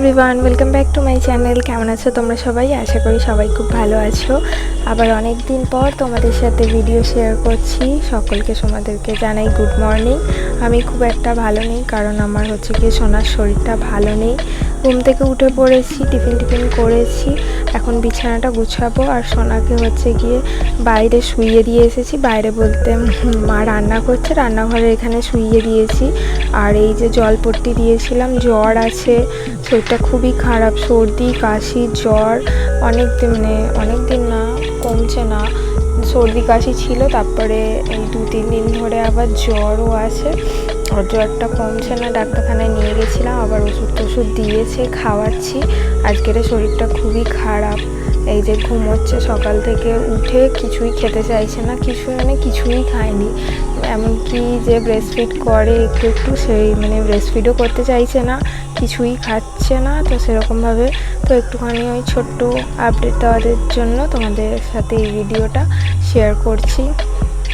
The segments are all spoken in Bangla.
Everyone, welcome back to my channel. কেমন আছো তোমরা সবাই? আশা করি সবাই খুব ভালো আছো। আবার অনেক দিন পর তোমাদের সাথে ভিডিও শেয়ার করছি। সকলকে তোমাদেরকে জানাই গুড মর্নিং। আমি খুব একটা ভালো নেই, কারণ আমার হচ্ছে গিয়ে সোনার শরীরটা ভালো নেই। ঘুম থেকে উঠে পড়েছি, টিফিন করেছি, এখন বিছানাটা গুছাবো। আর সোনাকে হচ্ছে গিয়ে বাইরে শুইয়ে দিয়ে এসেছি। বাইরে বলতে মা রান্না করছে, রান্নাঘরে এখানে শুইয়ে দিয়েছি। আর এই যে জলপট্টি দিয়েছিলাম, জ্বর আছে, শরীরটা খুবই খারাপ, সর্দি কাশি জ্বর অনেক দিন না, কমছে না। সর্দি কাশি ছিল, তারপরে এই 2-3 দিন ধরে আবার জ্বরও আছে। আর জ্বরটা কমছে না, ডাক্তারখানায় নিয়ে গেছিলাম, আবার ওষুধ দিয়েছে, খাওয়াচ্ছি। আজকের শরীরটা খুবই খারাপ। এই যে ঘুমোচ্ছে, সকাল থেকে উঠে কিছুই খেতে চাইছে না, কিছুই খায়নি। এমনকি যে ব্রেস্টফিড করে একটু সেই ব্রেস্টফিডও করতে চাইছে না, কিছুই খাচ্ছে না। তো সেরকমভাবে তো একটুখানি ওই ছোট্ট আপডেট দেওয়ার জন্য তোমাদের সাথে এই ভিডিওটা শেয়ার করছি।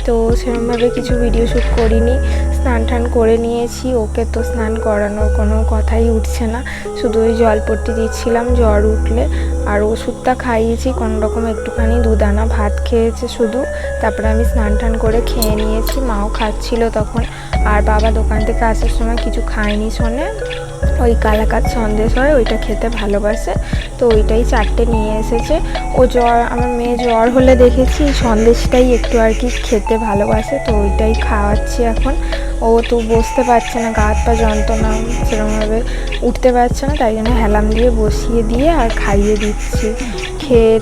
তো সেরকমভাবে কিছু ভিডিও শ্যুট করিনি, স্নান টান করে নিয়েছি। ওকে তো স্নান করানোর কোনো কথাই উঠছে না, শুধু ওই জলপট্টি দিচ্ছিলাম জ্বর উঠলে, আর ওষুধটা খাইয়েছি কোনো রকম, একটুখানি 2 দানা ভাত খেয়েছে শুধু। তারপরে আমি স্নান টান করে খেয়ে নিয়েছি, মাও খাচ্ছিল তখন। আর বাবা দোকান থেকে আসার সময় কিছু খায়নি, শোনে ওই কালাকাঁদ সন্দেশ হয়, ওইটা খেতে ভালোবাসে, তো ওইটাই 4টে নিয়ে এসেছে। আমার মেয়ে জ্বর হলে দেখেছি সন্দেশটাই একটু আর কি খেতে ভালোবাসে, তো ওইটাই খাওয়াচ্ছি এখন। ও তো বসতে পারছে না, গা হাত পা যন্ত্রণা, সেরকমভাবে উঠতে পারছে না, তাই জন্য হেলাম দিয়ে বসিয়ে দিয়ে আর খাইয়ে দিচ্ছি।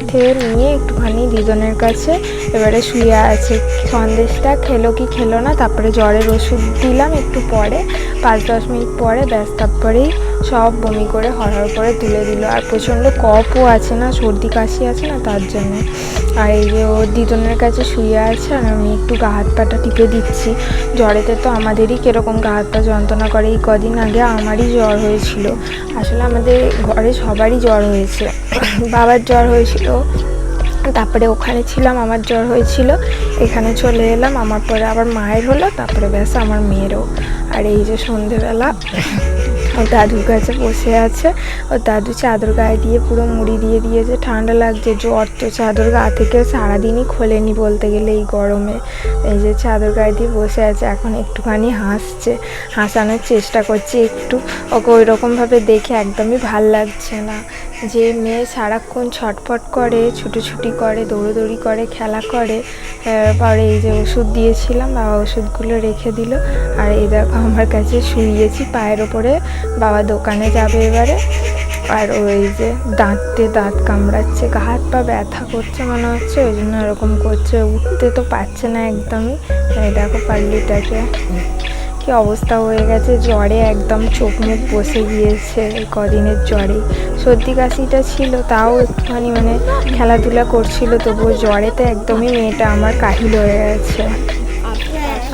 খেয়ে নিয়ে একটুখানি দিদনের কাছে এবারে শুয়ে আছে। সন্দেশটা খেলো কি খেলো না, তারপরে জ্বরের ওষুধ দিলাম একটু পরে, 5-10 মিনিট পরে, ব্যাস তারপরেই সব বমি করে হরহর করে তুলে দিল। আর প্রচণ্ড কফও আছে না, সর্দি কাশি আছে না, তার জন্য। আর এই যে ও দিদনের কাছে শুয়ে আছে, আর আমি একটু গা হাত পাটা টিপে দিচ্ছি। জ্বরেতে তো আমাদেরই কীরকম গা হাত পা যন্ত্রণা করে। এই কদিন আগে আমারই জ্বর হয়েছিল, আসলে আমাদের ঘরে সবারই জ্বর হয়েছে। বাবার জ্বর হয়েছিল, তারপরে ওখানে ছিলাম, আমার জ্বর হয়েছিল, এখানে চলে এলাম, আমার পরে আবার মায়ের হলো, তারপরে ব্যাস আমার মেয়েরও। আর এই যে সন্ধেবেলা ও দাদুর কাছে বসে আছে, ও দাদু চাদর গায়ে দিয়ে পুরো মুড়ি দিয়ে দিয়েছে, ঠান্ডা লাগছে। জ্বর তো চাদর গা থেকে সারাদিনই খোলেনি বলতে গেলে এই গরমে। এই যে চাদর গায়ে দিয়ে বসে আছে, এখন একটুখানি হাসছে, হাসানোর চেষ্টা করছে একটু। ওকে ওই রকমভাবে দেখে একদমই ভাল লাগছে না। যে মেয়ে সারাক্ষণ ছটফট করে, ছুটোছুটি করে, দৌড়োদৌড়ি করে, খেলা করে। পরে এই যে ওষুধ দিয়েছিলাম, বাবা ওষুধগুলো রেখে দিল। আর এই দেখো আমার কাছে শুইয়েছি, পায়ের ওপরে। বাবা দোকানে যাবে এবারে। আর ওই যে দাঁত কামড়াচ্ছে, গা হাত পা ব্যথা করছে মনে হচ্ছে, ওই জন্য এরকম করছে, উঠতে তো পারছে না একদমই। এই দেখো পাল্লিটাকে কি অবস্থা হয়ে গেছে, জ্বরে একদম চোখ মুখ বসে গিয়েছে এই কদিনের জ্বরে। সর্দি কাশিটা ছিল, তাও একটুখানি খেলাধুলা করছিল, তবুও জ্বরেতে একদমই মেয়েটা আমার কাহিল হয়ে গেছে।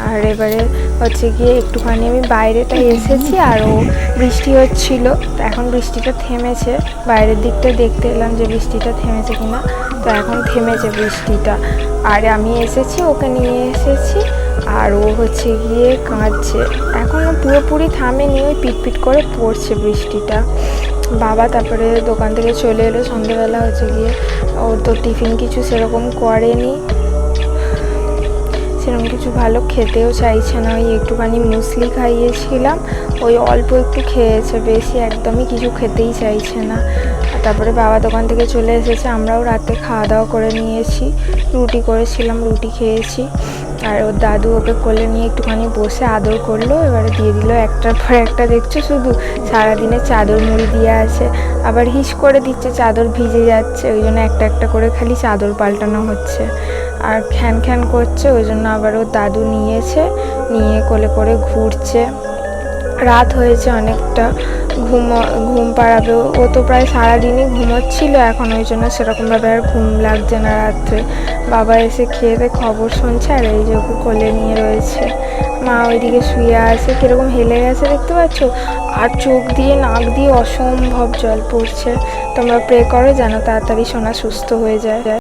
আর এবারে হচ্ছে গিয়ে একটুখানি আমি বাইরেটা এসেছি, আর ও বৃষ্টি হচ্ছিল, এখন বৃষ্টিটা থেমেছে। বাইরের দিকটা দেখতে এলাম যে বৃষ্টিটা থেমেছে কিনা, তো এখন থেমেছে বৃষ্টিটা। আর আমি এসেছি, ওকে নিয়ে এসেছি, আর ও হচ্ছে গিয়ে কাঁদছে, এখনও পুরোপুরি থামেনি, ওই পিটপিট করে পড়ছে বৃষ্টিটা। বাবা তারপরে দোকান থেকে চলে এলো সন্ধ্যেবেলা, হচ্ছে গিয়ে ও তো টিফিন কিছু সেরকম করেনি, সেরকম কিছু ভালো খেতেও চাইছে না। ওই একটুখানি মুসলি খাইয়েছিলাম, ওই অল্প একটু খেয়েছে, বেশি একদমই কিছু খেতেই চাইছে না। তারপরে বাবা দোকান থেকে চলে এসেছে, আমরাও রাতে খাওয়া দাওয়া করে নিয়েছি, রুটি করেছিলাম, রুটি খেয়েছি। আর ওর দাদু ওকে কোলে নিয়ে একটুখানি বসে আদর করলো, এবারে দিয়ে দিল একটার পর একটা। দেখছো শুধু সারাদিনে চাদর মুড়ি দিয়ে আছে, আবার হিস করে দিচ্ছে, চাদর ভিজে যাচ্ছে, ওই জন্য একটা করে খালি চাদর পাল্টানো হচ্ছে। আর খ্যান করছে, ওই জন্য আবার ওর দাদু নিয়ে কোলে করে ঘুরছে। রাত হয়েছে অনেকটা, ঘুম পাড়াবে, ও তো প্রায় সারাদিনই ঘুমোচ্ছিল এখন, ওই জন্য সেরকমভাবে আর ঘুম লাগছে না রাত্রে। বাবা এসে খেয়ে খবর শুনছে, আর এই যে ওকে কোলে নিয়ে রয়েছে। মা ওইদিকে শুয়ে আছে, কীরকম হেলে গেছে দেখতে পাচ্ছ, আর চোখ দিয়ে নাক দিয়ে অসম্ভব জল পড়ছে। তোমরা প্রে করো যেন তাড়াতাড়ি সোনা সুস্থ হয়ে যায়।